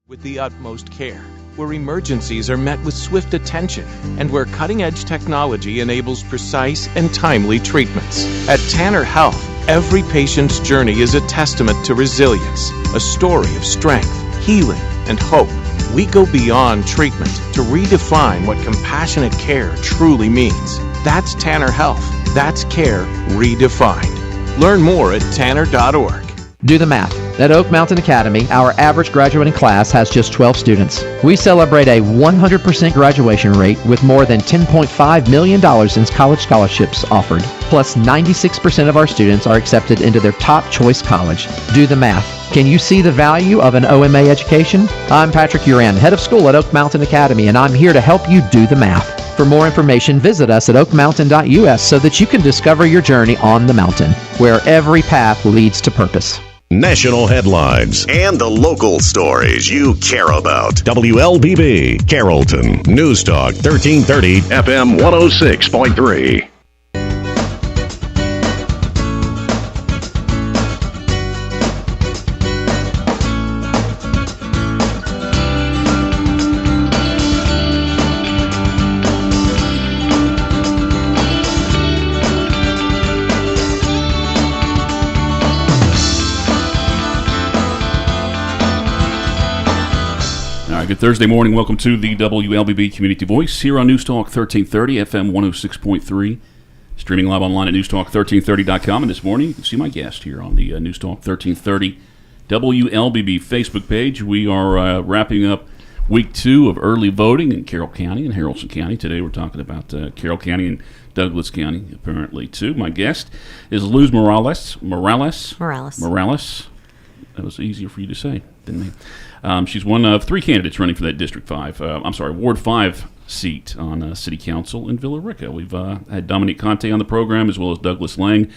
with the utmost care, where emergencies are met with swift attention, and where cutting-edge technology enables precise and timely treatments. At Tanner Health, every patient's journey is a testament to resilience, a story of strength, healing, and hope. We go beyond treatment to redefine what compassionate care truly means. That's Tanner Health. That's care redefined. Learn more at tanner.org. Do the math. At Oak Mountain Academy, our average graduating class has just 12 students. We celebrate a 100% graduation rate with more than $10.5 million in college scholarships offered. Plus, 96% of our students are accepted into their top choice college. Do the math. Can you see the value of an OMA education? I'm Patrick Uran, head of school at Oak Mountain Academy, and I'm here to help you do the math. For more information, visit us at oakmountain.us so that you can discover your journey on the mountain, where every path leads to purpose. National headlines and the local stories you care about. WLBB, Carrollton, News Talk 1330, FM 106.3. Good Thursday morning. Welcome to the WLBB Community Voice here on News Talk 1330, FM 106.3. Streaming live online at newstalk1330.com. And this morning, you can see my guest here on the News Talk 1330 WLBB Facebook page. We are wrapping up week 2 of early voting in Carroll County and Haralson County. Today we're talking about Carroll County and Douglas County, apparently, too. My guest is Luz Morales. Morales. That was easier for you to say, didn't it? She's one of 3 candidates running for that Ward 5 seat on City Council in Villa Rica. We've had Dominique Conte on the program as well as Douglas Lang.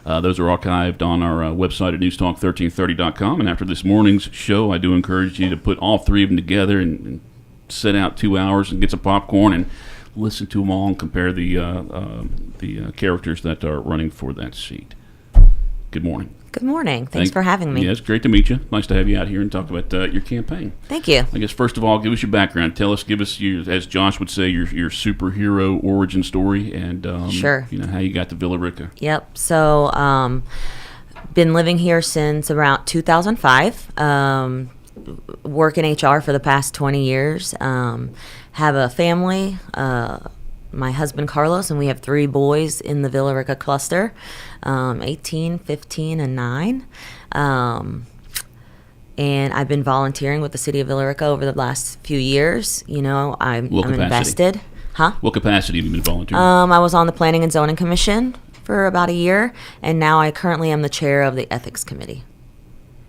Those are archived on our website at newstalk1330.com. And after this morning's show, I do encourage you to put all 3 of them together and set out 2 hours and get some popcorn and listen to them all and compare the characters that are running for that seat. Good morning. Good morning. Thanks for having me. Yeah, it's great to meet you. Nice to have you out here and talk about your campaign. Thank you. I guess, first of all, give us your background. Give us your, as Josh would say, your superhero origin story and sure. How you got to Villa Rica. Yep. So, been living here since around 2005. Work in HR for the past 20 years. Have a family. My husband Carlos, and we have 3 boys in the Villa Rica cluster, 18, 15, and 9. And I've been volunteering with the city of Villa Rica over the last few years. I'm invested. Huh? What capacity have you been volunteering? I was on the Planning and Zoning Commission for about a year, and now I currently am the chair of the Ethics Committee.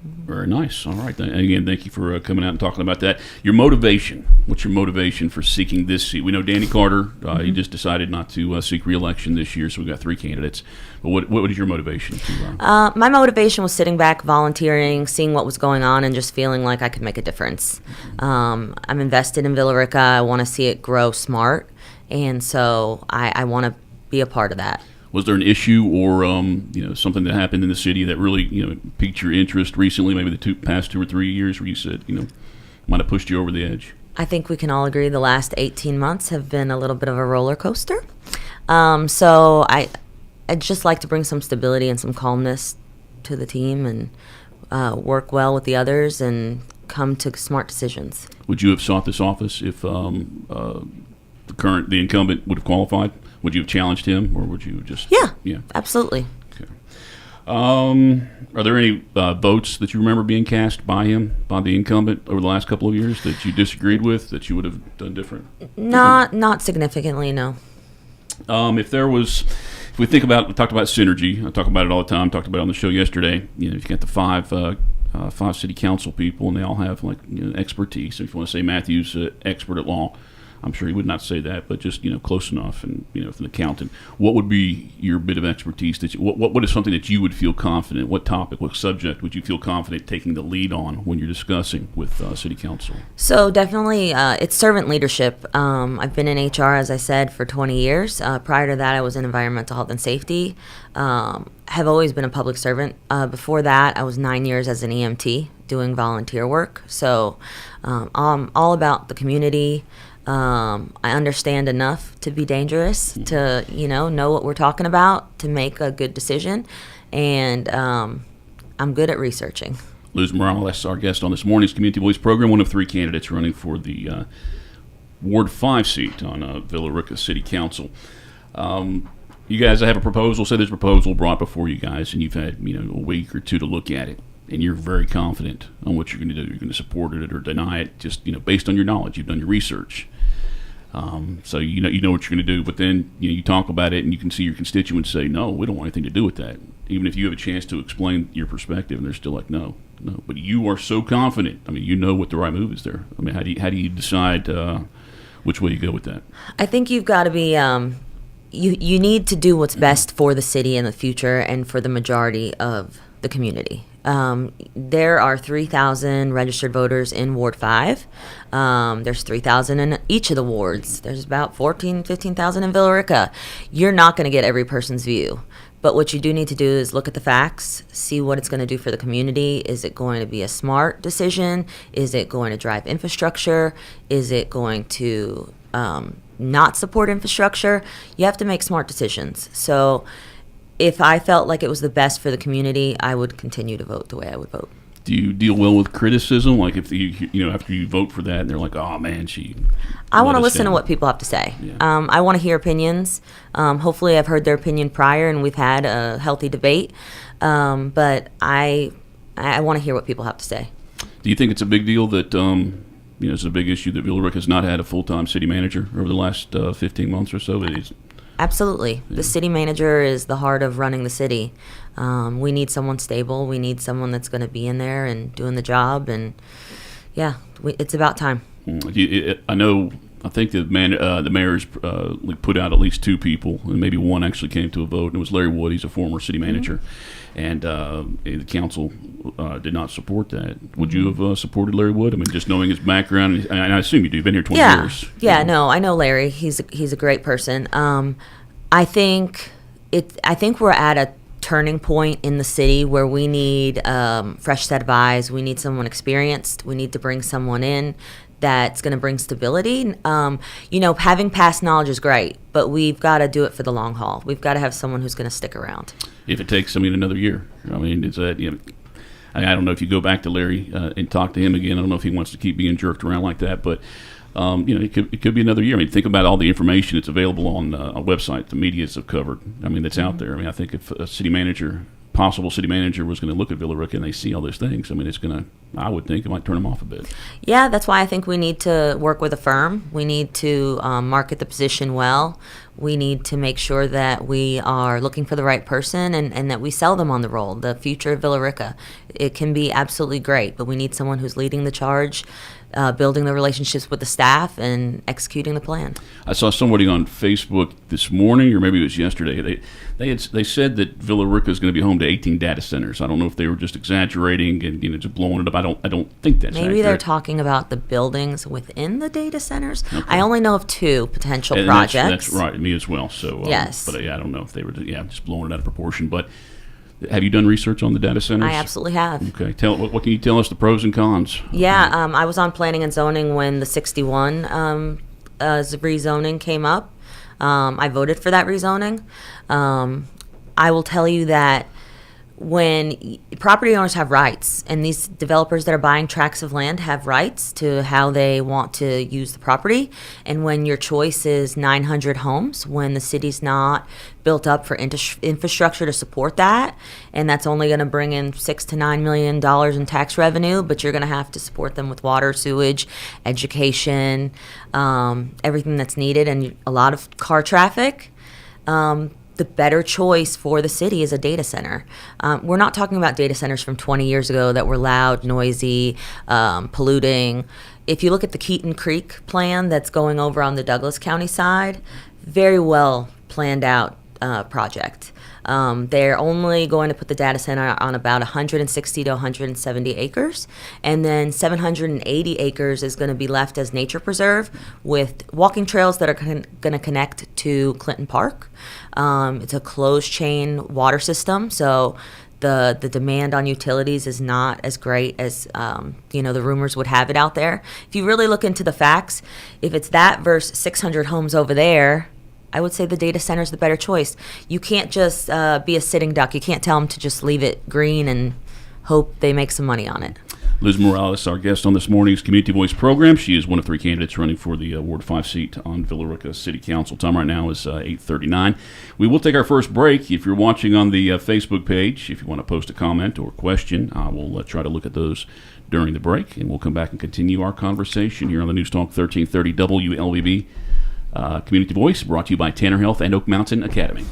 Very nice. All right. Again, thank you for coming out and talking about that. Your motivation. What's your motivation for seeking this seat? We know Danny Carter, he just decided not to seek re-election this year, so we've got 3 candidates. But what is your motivation? My motivation was sitting back, volunteering, seeing what was going on, and just feeling like I could make a difference. I'm invested in Villa Rica. I want to see it grow smart, and so I want to be a part of that. Was there an issue or something that happened in the city that really piqued your interest recently, maybe the past 2 or 3 years, where you said might have pushed you over the edge? I think we can all agree the last 18 months have been a little bit of a roller coaster. So I'd just like to bring some stability and some calmness to the team and work well with the others and come to smart decisions. Would you have sought this office if the incumbent would have qualified? Would you have challenged him, or would you just... Yeah, absolutely. Okay. Are there any votes that you remember being cast by the incumbent, over the last couple of years that you disagreed with, that you would have done different? Not significantly, no. If we talked about synergy, I talk about it all the time, talked about it on the show yesterday. You've got the 5 city council people, and they all have expertise. If you want to say Matthew's expert at law, I'm sure he would not say that, but just close enough, and as an accountant, what would be your bit of expertise that what is something that you would feel confident? What topic, what subject would you feel confident taking the lead on when you're discussing with City Council? So definitely, it's servant leadership. I've been in HR, as I said, for 20 years. Prior to that, I was in environmental health and safety. Have always been a public servant. Before that, I was 9 years as an EMT doing volunteer work. So I'm all about the community. I understand enough to be dangerous, to know what we're talking about, to make a good decision, and I'm good at researching. Luz Morales, our guest on this morning's Community Voice program, one of 3 candidates running for the Ward-5 seat on Villa Rica City Council. You guys have a proposal. Say there's a proposal brought before you guys, and you've had a week or 2 to look at it, and you're very confident on what you're going to do. You're going to support it or deny it, just based on your knowledge. You've done your research. So you know what you're going to do, but then you talk about it and you can see your constituents say, no, we don't want anything to do with that. Even if you have a chance to explain your perspective, and they're still like, no. But you are so confident. I mean, you know what the right move is there. I mean, how do you decide which way you go with that? I think you've got to be you need to do what's best for the city in the future and for the majority of the community. There are 3,000 registered voters in Ward 5. There's 3,000 in each of the wards. There's about 15,000 in Villa Rica. You're not going to get every person's view. But what you do need to do is look at the facts, see what it's going to do for the community. Is it going to be a smart decision? Is it going to drive infrastructure? Is it going to not support infrastructure? You have to make smart decisions. So if I felt like it was the best for the community, I would continue to vote the way I would vote. Do you deal well with criticism? Like if after you vote for that, and they're like, "Oh man, I want to listen to what people have to say. Yeah. I want to hear opinions. Hopefully, I've heard their opinion prior, and we've had a healthy debate. But I want to hear what people have to say. Do you think it's a big deal that it's a big issue that Villa Rica has not had a full-time city manager over the last 15 months or so? Absolutely. Yeah. The city manager is the heart of running the city. We need someone stable. We need someone that's going to be in there and doing the job. And, yeah, it's about time. I think the mayor's put out at least 2 people, and maybe one actually came to a vote, and it was Larry Wood. He's a former city manager. And the council did not support that. Would you have supported Larry Wood? I mean, just knowing his background, and I assume you do. You've been here 20 years. Yeah, no, I know Larry. He's a great person. I think we're at a turning point in the city where we need fresh set of eyes. We need someone experienced. We need to bring someone in that's going to bring stability. Having past knowledge is great, but we've got to do it for the long haul. We've got to have someone who's going to stick around. If it takes another year, I mean, is that I don't know if you go back to Larry and talk to him again. I don't know if he wants to keep being jerked around like that, but it could be another year. I mean, think about all the information that's available on a website the media's have covered. I mean, that's out there. I mean, I think if a possible city manager was going to look at Villa Rica and they see all those things, I mean, I would think it might turn them off a bit. Yeah, that's why I think we need to work with a firm. We need to market the position well. We need to make sure that we are looking for the right person and that we sell them on the role. The future of Villa Rica, it can be absolutely great, but we need someone who's leading the charge, building the relationships with the staff, and executing the plan. I saw somebody on Facebook this morning, or maybe it was yesterday. They said that Villa Rica is going to be home to 18 data centers. I don't know if they were just exaggerating and just blowing it up. I don't think that's maybe accurate. They're talking about the buildings within the data centers. Okay. I only know of 2 potential projects. That's right, me as well. So yes, but I don't know if they were just blowing it out of proportion. But have you done research on the data centers? I absolutely have. Okay, what can you tell us the pros and cons? Yeah, I was on planning and zoning when the 61 rezoning came up. I voted for that rezoning. I will tell you that when property owners have rights, and these developers that are buying tracts of land have rights to how they want to use the property, and when your choice is 900 homes, when the city's not built up for infrastructure to support that, and that's only going to bring in $6 to $9 million in tax revenue, but you're going to have to support them with water, sewage, education, everything that's needed, and a lot of car traffic. the better choice for the city is a data center. We're not talking about data centers from 20 years ago that were loud, noisy, polluting. If you look at the Keaton Creek plan that's going over on the Douglas County side, very well planned out project. They're only going to put the data center on about 160 to 170 acres, and then 780 acres is going to be left as nature preserve with walking trails that are going to connect to Clinton Park. It's a closed chain water system, so the demand on utilities is not as great as the rumors would have it out there. If you really look into the facts, if it's that versus 600 homes over there, I would say the data center is the better choice. You can't just be a sitting duck. You can't tell them to just leave it green and hope they make some money on it. Luz Morales, our guest on this morning's Community Voice program. She is one of three candidates running for the Ward 5 seat on Villa Rica City Council. Time right now is 8:39. We will take our first break. If you're watching on the Facebook page, if you want to post a comment or question, we'll try to look at those during the break, and we'll come back and continue our conversation here on the News Talk 1330 WLBB. Community Voice, brought to you by Tanner Health and Oak Mountain Academy.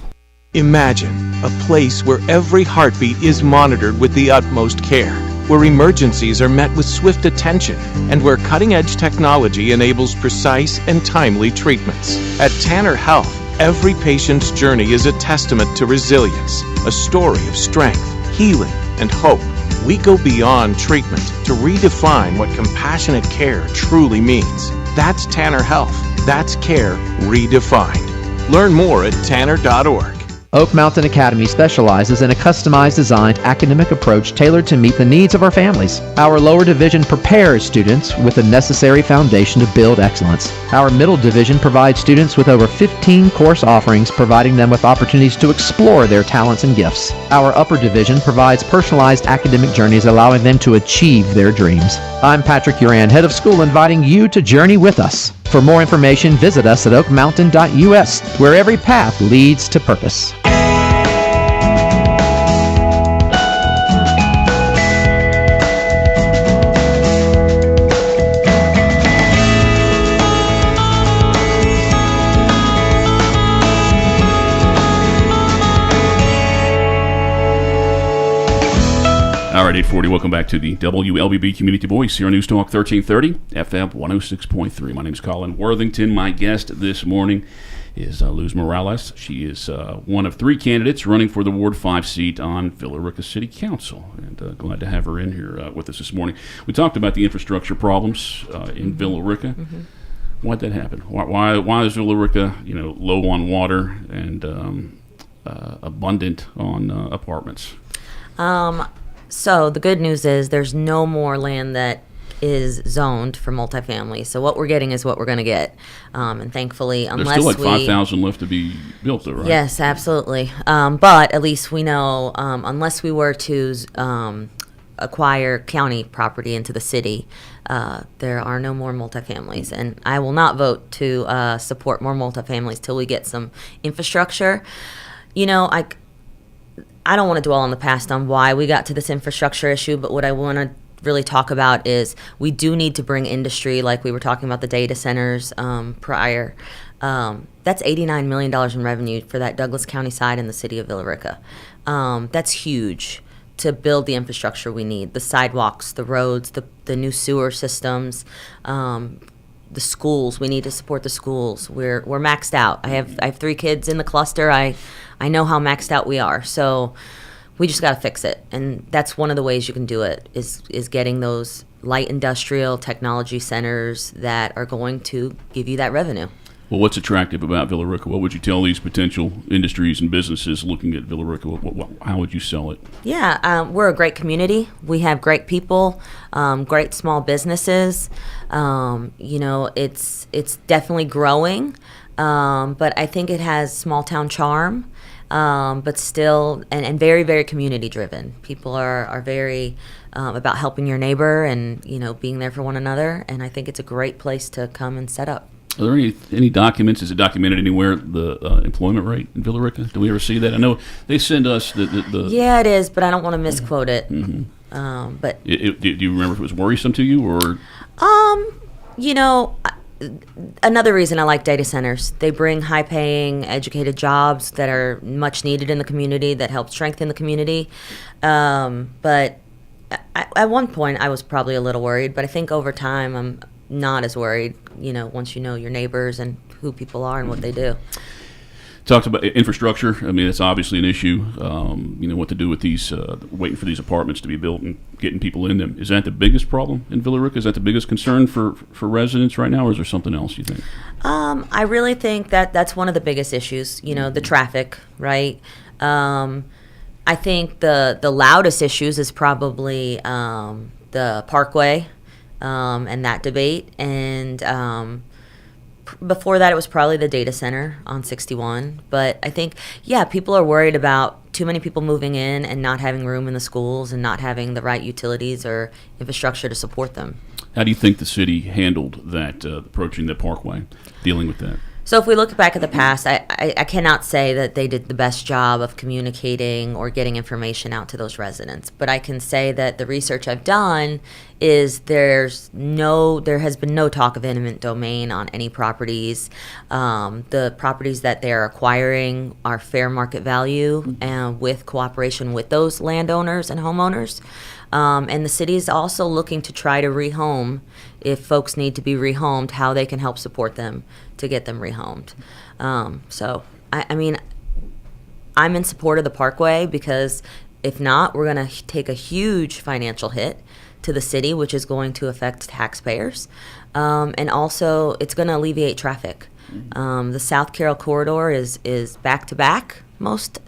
Imagine a place where every heartbeat is monitored with the utmost care, where emergencies are met with swift attention, and where cutting-edge technology enables precise and timely treatments. At Tanner Health, every patient's journey is a testament to resilience, a story of strength, healing, and hope. We go beyond treatment to redefine what compassionate care truly means. That's Tanner Health. That's care redefined. Learn more at tanner.org. Oak Mountain Academy specializes in a customized designed academic approach tailored to meet the needs of our families. Our lower division prepares students with the necessary foundation to build excellence. Our middle division provides students with over 15 course offerings, providing them with opportunities to explore their talents and gifts. Our upper division provides personalized academic journeys, allowing them to achieve their dreams. I'm Patrick Uran, head of school, inviting you to journey with us. For more information, visit us at oakmountain.us, where every path leads to purpose. All right, 8:40. Welcome back to the WLBB Community Voice here on News Talk 1330, FM 106.3. My name is Colin Worthington. My guest this morning is Luz Morales. She is one of three candidates running for the Ward 5 seat on Villa Rica City Council. And glad to have her in here with us this morning. We talked about the infrastructure problems in Villa Rica. Mm-hmm. Why'd that happen? Why is Villa Rica, low on water and abundant on apartments? So the good news is there's no more land that is zoned for multifamily. So what we're getting is what we're going to get. And thankfully, There's still like 5,000 left to be built, though, right? Yes, absolutely. But at least we know, unless we were to acquire county property into the city, there are no more multifamilies. And I will not vote to support more multifamilies till we get some infrastructure. I don't want to dwell on the past on why we got to this infrastructure issue, but what I want to really talk about is we do need to bring industry, like we were talking about the data centers prior. That's $89 million in revenue for that Douglas County side in the city of Villa Rica. That's huge to build the infrastructure we need, the sidewalks, the roads, the new sewer systems, the schools. We need to support the schools. We're maxed out. I have three kids in the cluster. I know how maxed out we are, so we just got to fix it. And that's one of the ways you can do it is getting those light industrial technology centers that are going to give you that revenue. Well, what's attractive about Villa Rica? What would you tell these potential industries and businesses looking at Villa Rica? How would you sell it? Yeah, we're a great community. We have great people, great small businesses. It's definitely growing, but I think it has small town charm. But still, and very, very community driven. People are very about helping your neighbor and being there for one another. And I think it's a great place to come and set up. Are there any documents? Is it documented anywhere, the employment rate in Villa Rica? Do we ever see that? I know they send us the Yeah, it is, but I don't want to misquote it. Mm-hmm. But do you remember if it was worrisome to you or? another reason I like data centers. They bring high-paying, educated jobs that are much needed in the community, that help strengthen the community. But at one point, I was probably a little worried, but I think over time, I'm not as worried, once you know your neighbors and who people are and what they do. Talked about infrastructure. I mean, it's obviously an issue. What to do with these, waiting for these apartments to be built and getting people in them. Is that the biggest problem in Villa Rica? Is that the biggest concern for residents right now, or is there something else you think? I really think that's one of the biggest issues, the traffic, right? I think the loudest issues is probably the Parkway and that debate. And before that, it was probably the data center on 61. But I think, people are worried about too many people moving in and not having room in the schools and not having the right utilities or infrastructure to support them. How do you think the city handled that, approaching the Parkway, dealing with that? So if we look back at the past, I cannot say that they did the best job of communicating or getting information out to those residents. But I can say that the research I've done is there has been no talk of eminent domain on any properties. The properties that they are acquiring are fair market value and with cooperation with those landowners and homeowners. And the city is also looking to try to rehome, if folks need to be rehomed, how they can help support them to get them rehomed. I mean, I'm in support of the Parkway because if not, we're going to take a huge financial hit to the city, which is going to affect taxpayers. And also, it's going to alleviate traffic. The South Carroll corridor is back-to-back most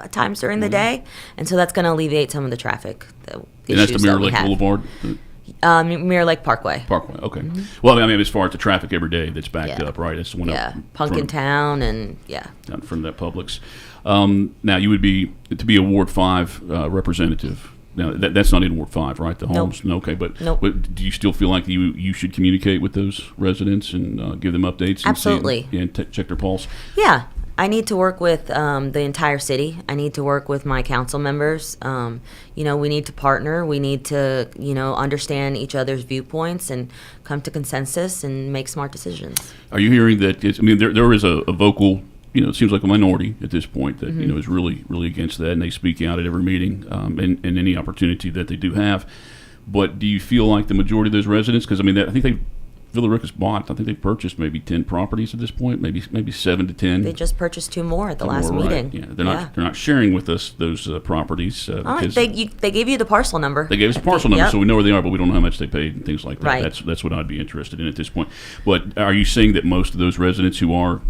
times during the day, and so that's going to alleviate some of the traffic. And that's the Mirror Lake Boulevard? Mirror Lake Parkway. Parkway, okay. Well, I mean, as far as the traffic every day that's backed up, right? It's the one up Punkintown and down in front of that Publix. Now, you would be to be a Ward 5 representative. Now, that's not in Ward 5, right? The homes? Nope. No, okay, Nope. But do you still feel like you should communicate with those residents and give them updates? And Absolutely. And check their pulse? Yeah. I need to work with the entire city. I need to work with my council members. We need to partner. We need to, understand each other's viewpoints and come to consensus and make smart decisions. Are you hearing that? There is a vocal, it seems like a minority at this point that, is really, really against that, and they speak out at every meeting and any opportunity that they do have. But do you feel like the majority of those residents, because, I think Villa Rica's bought, I think they've purchased maybe 10 properties at this point, maybe 7 to 10. They just purchased 2 more at the last meeting. Right. Yeah, they're not sharing with us those properties. Because they gave you the parcel number. They gave us a parcel number, so we know where they are, but we don't know how much they paid and things like that. Right. That's what I'd be interested in at this point. But are you saying that most of those residents who are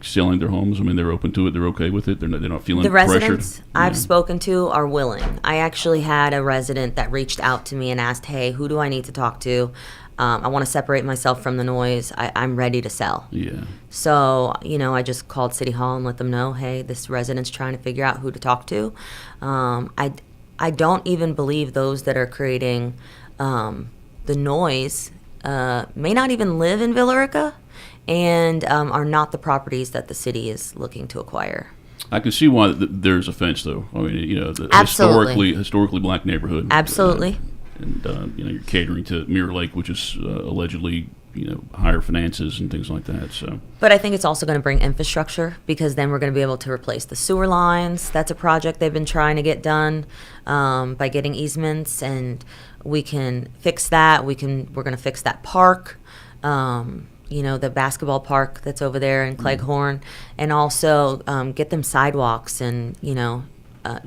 selling their homes, they're open to it, they're okay with it, they're not feeling the pressured? Residents I've spoken to are willing. I actually had a resident that reached out to me and asked, hey, who do I need to talk to? I want to separate myself from the noise. I'm ready to sell. Yeah. So, I just called City Hall and let them know, hey, this resident's trying to figure out who to talk to. I don't even believe those that are creating the noise may not even live in Villa Rica and are not the properties that the city is looking to acquire. I can see why there's offense, though. The historically black neighborhood. Absolutely. And you're catering to Mirror Lake, which is allegedly higher finances and things like that. So, but I think it's also going to bring infrastructure, because then we're going to be able to replace the sewer lines. That's a project they've been trying to get done by getting easements, and we can fix that. We're going to fix that park. The basketball park that's over there in Cleghorn, and also get them sidewalks and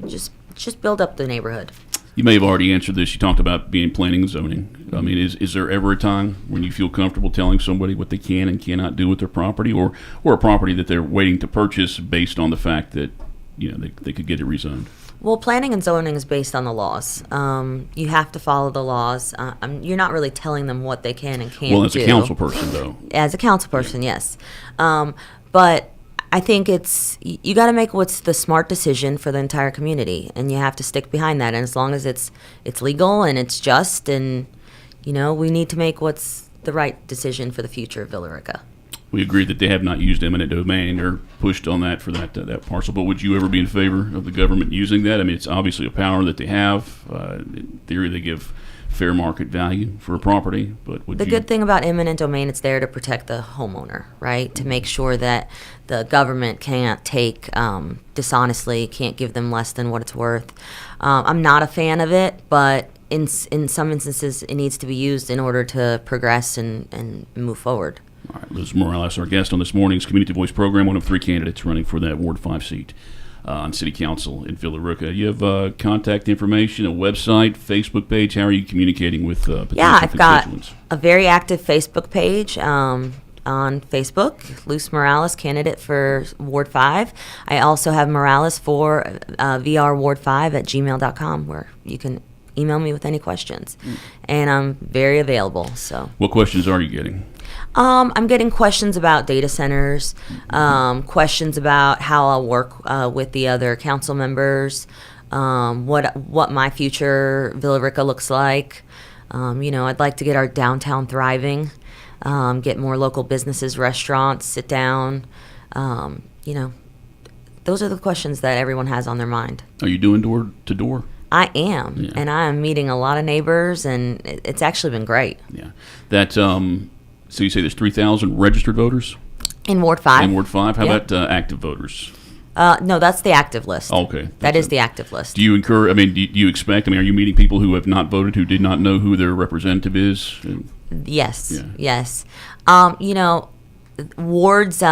just build up the neighborhood. You may have already answered this. You talked about being planning and zoning. Is there ever a time when you feel comfortable telling somebody what they can and cannot do with their property, or a property that they're waiting to purchase based on the fact that they could get it rezoned? Well, planning and zoning is based on the laws. You have to follow the laws. You're not really telling them what they can and can't do. Well, as a council person, though. As a council person, yes. But I think you got to make what's the smart decision for the entire community, and you have to stick behind that. And as long as it's legal and it's just, and we need to make what's the right decision for the future of Villa Rica. We agree that they have not used eminent domain or pushed on that for that parcel. But would you ever be in favor of the government using that? It's obviously a power that they have. In theory, they give fair market value for a property. But the good thing about eminent domain, it's there to protect the homeowner, right? To make sure that the government can't take dishonestly, can't give them less than what it's worth. I'm not a fan of it, but in some instances, it needs to be used in order to progress and move forward. All right, Luz Morales, our guest on this morning's Community Voice program, one of 3 candidates running for that Ward 5 seat on City Council in Villa Rica. You have contact information, a website, Facebook page. How are you communicating with potential constituents? Got a very active Facebook page on Facebook, Luz Morales, candidate for Ward 5. I also have Morales for vrward5@gmail.com, where you can email me with any questions. And I'm very available. So, what questions are you getting? I'm getting questions about data centers, questions about how I'll work with the other council members, what my future Villa Rica looks like. I'd like to get our downtown thriving, get more local businesses, restaurants, sit down. Those are the questions that everyone has on their mind. Are you doing door to door? I am, and I am meeting a lot of neighbors, and it's actually been great. Yeah, that. So you say there's 3,000 registered voters in Ward 5. In Ward 5, how Yep. about active voters? No, that's the active list. Okay, that is the active list. Do you encourage? Do you expect? Are you meeting people who have not voted, who did not know who their representative is? Yes, Yeah. yes. Wards.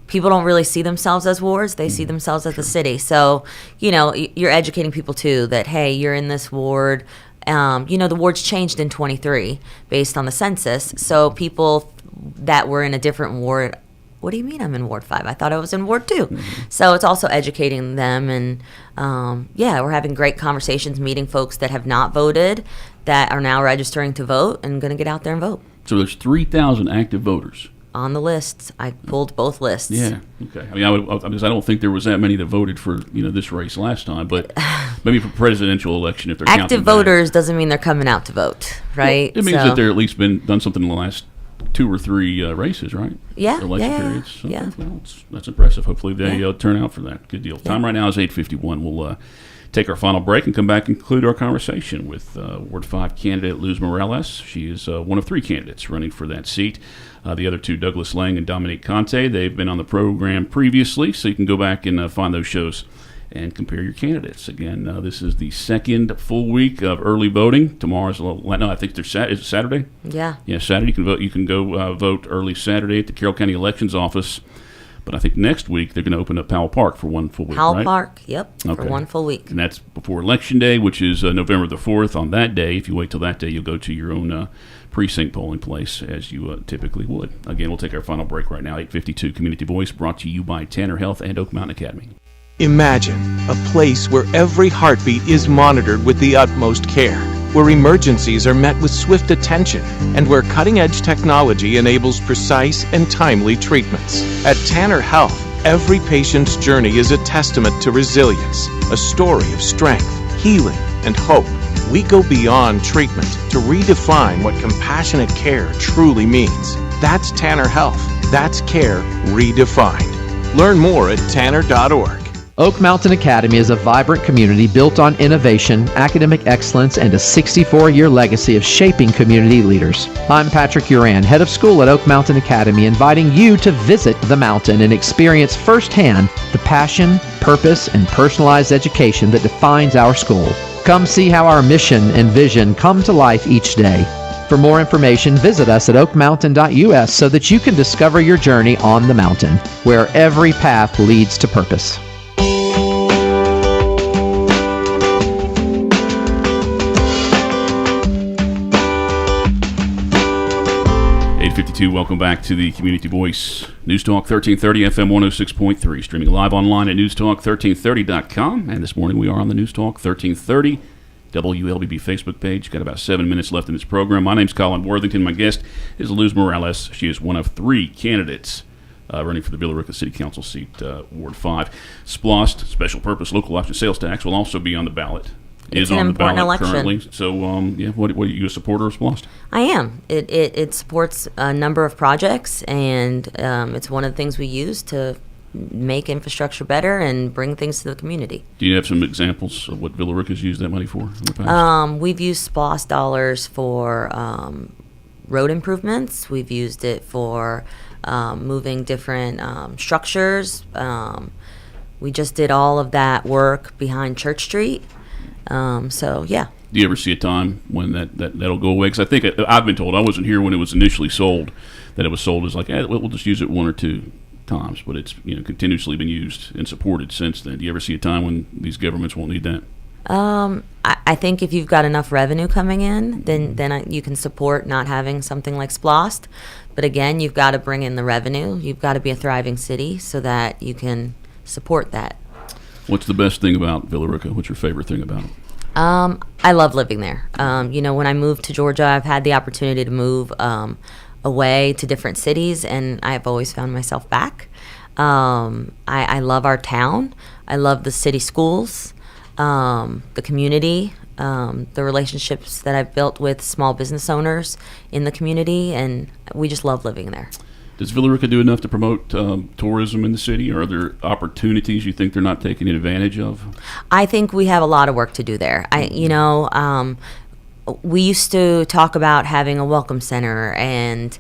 People don't really see themselves as wards; they see themselves as the city. So, you're educating people too that hey, you're in this ward. The wards changed in 23 based on the census. So people that were in a different ward, what do you mean I'm in Ward 5? I thought I was in Ward 2. Mm-hmm. So it's also educating them. And, we're having great conversations, meeting folks that have not voted, that are now registering to vote and going to get out there and vote. So there's 3,000 active voters. On the lists. I pulled both lists. Yeah. Okay. I don't think there was that many that voted for this race last time, but maybe for presidential election if they're active voters doesn't mean they're coming out to vote, right? Well, it means that they're at least done something in the last 2 or 3 races, right? Yeah. Election periods. Okay. Yeah. Well, that's impressive. Hopefully they turn out for that. Good deal. Time right now is 8:51. We'll take our final break and come back and conclude our conversation with Ward 5 candidate Luz Morales. She is one of 3 candidates running for that seat. The other 2, Douglas Lang and Dominique Conte, they've been on the program previously, so you can go back and find those shows and compare your candidates. Again, this is the second full week of early voting. Tomorrow's I think is it Saturday? Yeah. Yeah, Saturday you can vote. You can go vote early Saturday at the Carroll County Elections Office. But I think next week they're going to open up Powell Park for one full week, Powell right? Park, yep, for one full week. And that's before Election Day, which is November the 4th. On that day, if you wait till that day, you'll go to your own precinct polling place as you typically would. Again, we'll take our final break right now. 8:52 Community Voice brought to you by Tanner Health and Oak Mountain Academy. Imagine a place where every heartbeat is monitored with the utmost care, where emergencies are met with swift attention, and where cutting-edge technology enables precise and timely treatments. At Tanner Health, every patient's journey is a testament to resilience, a story of strength, healing, and hope. We go beyond treatment to redefine what compassionate care truly means. That's Tanner Health. That's care redefined. Learn more at tanner.org. Oak Mountain Academy is a vibrant community built on innovation, academic excellence, and a 64-year legacy of shaping community leaders. I'm Patrick Uran, head of school at Oak Mountain Academy, inviting you to visit the mountain and experience firsthand the passion, purpose, and personalized education that defines our school. Come see how our mission and vision come to life each day. For more information, visit us at oakmountain.us so that you can discover your journey on the mountain, where every path leads to purpose. 8:52. Welcome back to the Community Voice News Talk 1330 FM 106.3, streaming live online at newstalk1330.com. And this morning we are on the News Talk 1330 WLBB Facebook page. Got about 7 minutes left in this program. My name's Colin Worthington. My guest is Luz Morales. She is one of 3 candidates running for the Villa Rica City Council seat, Ward 5. SPLOST, Special Purpose Local Option Sales Tax, will also be on the ballot. It's an important election. Currently. So, what are you a supporter of SPLOST? I am. It supports a number of projects, and it's one of the things we use to make infrastructure better and bring things to the community. Do you have some examples of what Villa Rica's used that money for in the past? We've used SPLOST dollars for road improvements. We've used it for moving different structures. We just did all of that work behind Church Street. So, yeah. Do you ever see a time when that'll go away? Because I think I've been told, I wasn't here when it was initially sold, that it was sold as like, we'll just use it one or two times, but it's continuously been used and supported since then. Do you ever see a time when these governments won't need that? I think if you've got enough revenue coming in, then you can support not having something like SPLOST. But again, you've got to bring in the revenue. You've got to be a thriving city so that you can support that. What's the best thing about Villa Rica? What's your favorite thing about it? I love living there. When I moved to Georgia, I've had the opportunity to move away to different cities, and I've always found myself back. I love our town. I love the city schools, the community, the relationships that I've built with small business owners in the community, and we just love living there. Does Villa Rica do enough to promote tourism in the city, or are there opportunities you think they're not taking advantage of? I think we have a lot of work to do there. We used to talk about having a welcome center and,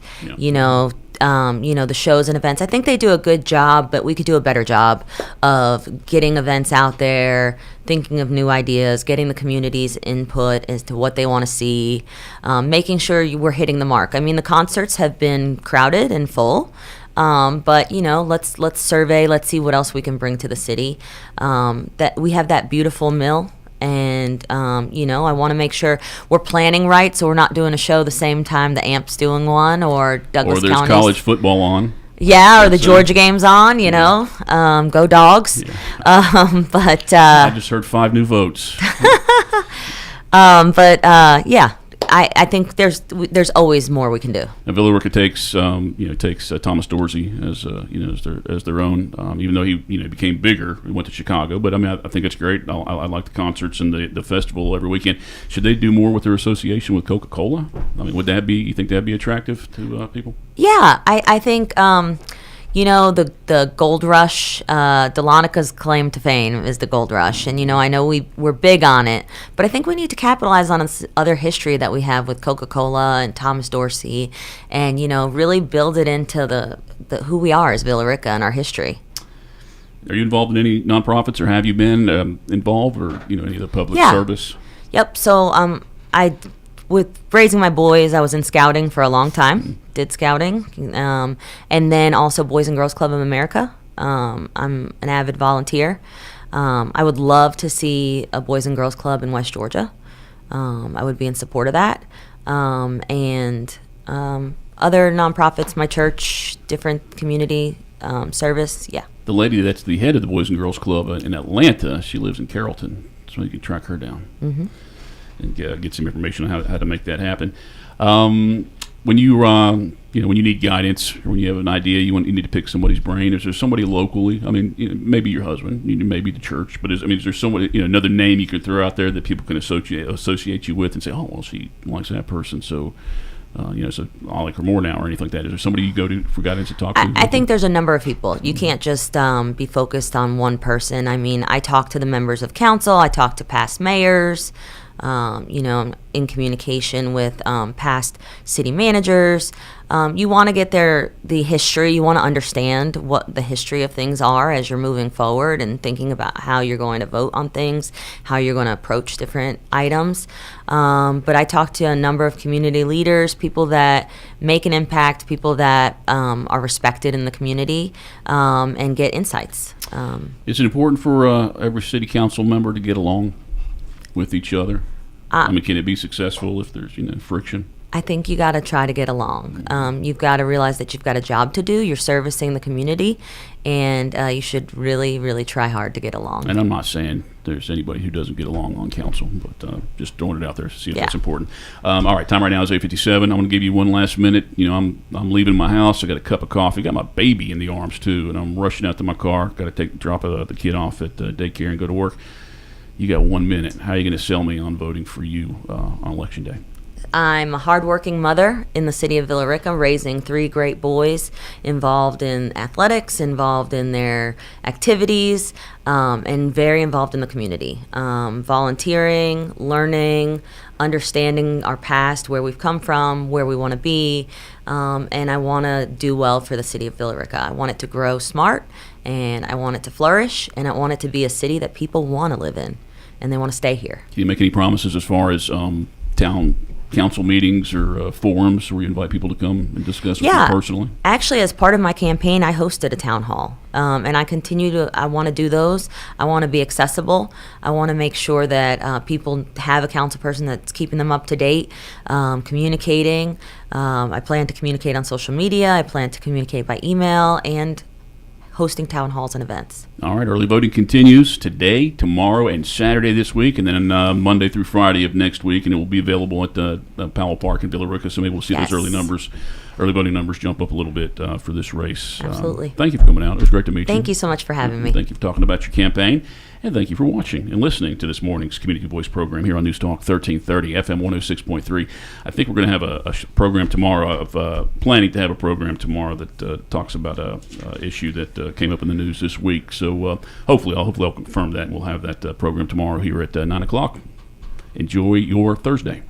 the shows and events. I think they do a good job, but we could do a better job of getting events out there, thinking of new ideas, getting the community's input as to what they want to see, making sure we're hitting the mark. I mean, the concerts have been crowded and full, but let's survey, let's see what else we can bring to the city. That we have that beautiful mill. And, I want to make sure we're planning right, so we're not doing a show the same time the Amp's doing one or Douglas County. Or there's college football on. Yeah, or the Georgia game's on, go Dogs. Yeah. I just heard 5 new votes. I think there's always more we can do. Now, Villa Rica takes Thomas Dorsey as their own. Even though he became bigger, he went to Chicago. But I think it's great. I like the concerts and the festival every weekend. Should they do more with their association with Coca-Cola? I mean, you think that'd be attractive to people? Yeah, I think. The Gold Rush, Delonica's claim to fame is the Gold Rush. And, I know we're big on it, but I think we need to capitalize on this other history that we have with Coca-Cola and Thomas Dorsey and, really build it into the who we are as Villa Rica and our history. Are you involved in any nonprofits, or have you been involved, or, any of the public service? Yep. So with raising my boys, I was in scouting for a long time. Did scouting, and then also Boys and Girls Club of America. I'm an avid volunteer. I would love to see a Boys and Girls Club in West Georgia. I would be in support of that. And other nonprofits, my church, different community service, yeah. The lady that's the head of the Boys and Girls Club in Atlanta, she lives in Carrollton, so you can track her down. Mm-hmm. And get some information on how to make that happen. When you when you need guidance, or when you have an idea, you need to pick somebody's brain. Is there somebody locally? I mean, maybe your husband, maybe the church, but is there somebody, another name you could throw out there that people can associate you with and say, oh, well, she likes that person, so so I like her more now, or anything like that. Is there somebody you go to for guidance to talk to? I think there's a number of people. You can't just be focused on one person. I mean, I talk to the members of council. I talk to past mayors. In communication with past city managers. You want to get the history. You want to understand what the history of things are as you're moving forward and thinking about how you're going to vote on things, how you're going to approach different items. But I talk to a number of community leaders, people that make an impact, people that are respected in the community, and get insights. Is it important for every city council member to get along with each other? Can it be successful if there's friction? I think you got to try to get along. You've got to realize that you've got a job to do. You're servicing the community, and you should really, really try hard to get along. And I'm not saying there's anybody who doesn't get along on council, but just throwing it out there to see if that's important. All right, time right now is 8:57. I'm going to give you one last minute. I'm leaving my house. I got a cup of coffee. Got my baby in the arms too, and I'm rushing out to my car. Got to drop the kid off at daycare and go to work. You got 1 minute. How are you going to sell me on voting for you on Election Day? I'm a hardworking mother in the city of Villa Rica, raising 3 great boys involved in athletics, involved in their activities, and very involved in the community. Volunteering, learning, understanding our past, where we've come from, where we want to be, and I want to do well for the city of Villa Rica. I want it to grow smart, and I want it to flourish, and I want it to be a city that people want to live in, and they want to stay here. Can you make any promises as far as town council meetings or forums where you invite people to come and discuss with you personally? Actually, as part of my campaign, I hosted a town hall, and I want to do those. I want to be accessible. I want to make sure that people have a council person that's keeping them up to date, communicating. I plan to communicate on social media. I plan to communicate by email and hosting town halls and events. All right, early voting continues today, tomorrow, and Saturday this week, and then Monday through Friday of next week, and it will be available at Powell Park in Villa Rica, so maybe we'll see those early voting numbers jump up a little bit for this race. Absolutely. Thank you for coming out. It was great to meet you. Thank you so much for having me. Thank you for talking about your campaign, and thank you for watching and listening to this morning's Community Voice program here on News Talk 1330 FM 106.3. I think we're going to have a program tomorrow, planning to have a program tomorrow that talks about a issue that came up in the news this week. So hopefully I'll confirm that, and we'll have that program tomorrow here at 9 o'clock. Enjoy your Thursday.